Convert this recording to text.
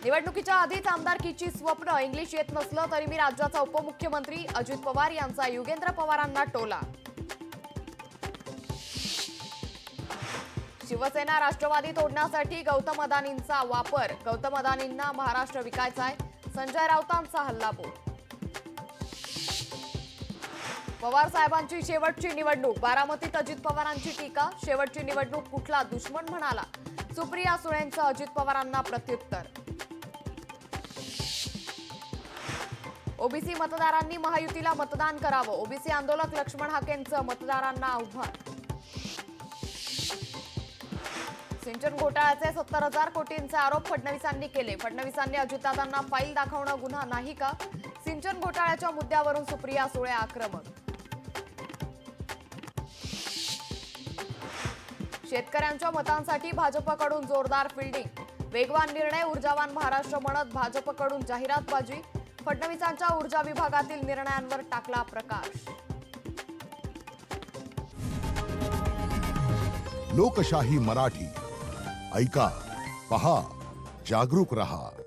निवडणुकीच्या आधीच आमदारकीची स्वप्न, इंग्लिश येत नसलं तरी मी राज्याचा उपमुख्यमंत्री, अजित पवार यांचा युगेंद्र पवारांना टोला. शिवसेना राष्ट्रवादी तोडण्यासाठी गौतम अदानींचा वापर, गौतम अदानींना महाराष्ट्र विकायचाय, संजय राऊतांचा हल्लाबोल. पवार साहेबांची शेवटची निवडणूक, बारामतीत अजित पवारांची टीका, शेवटची निवडणूक कुठला दुश्मन म्हणाला, सुप्रिया सुळेंचं अजित पवारांना प्रत्युत्तर. ओबीसी मतदारांनी महायुतीला मतदान करावं, ओबीसी आंदोलक लक्ष्मण हाकेंचं मतदारांना आव्हान. सिंचन घोटाळ्याचे 70,000 कोटींचे आरोप फडणवीसांनी केले, फडणवीसांनी अजितदादांना फाईल दाखवणं गुन्हा नाही का, सिंचन घोटाळ्याच्या मुद्द्यावरून सुप्रिया सुळे आक्रमक. शेतकऱ्यांच्या मतांसाठी भाजपकडून जोरदार फिल्डिंग, वेगवान निर्णय, ऊर्जावान महाराष्ट्र म्हणत भाजपकडून जाहिरातबाजी, फडणवीसांच्या ऊर्जा विभागातील निर्णयांवर टाकला प्रकाश. लोकशाही मराठी ऐका, पहा, जागरूक रहा.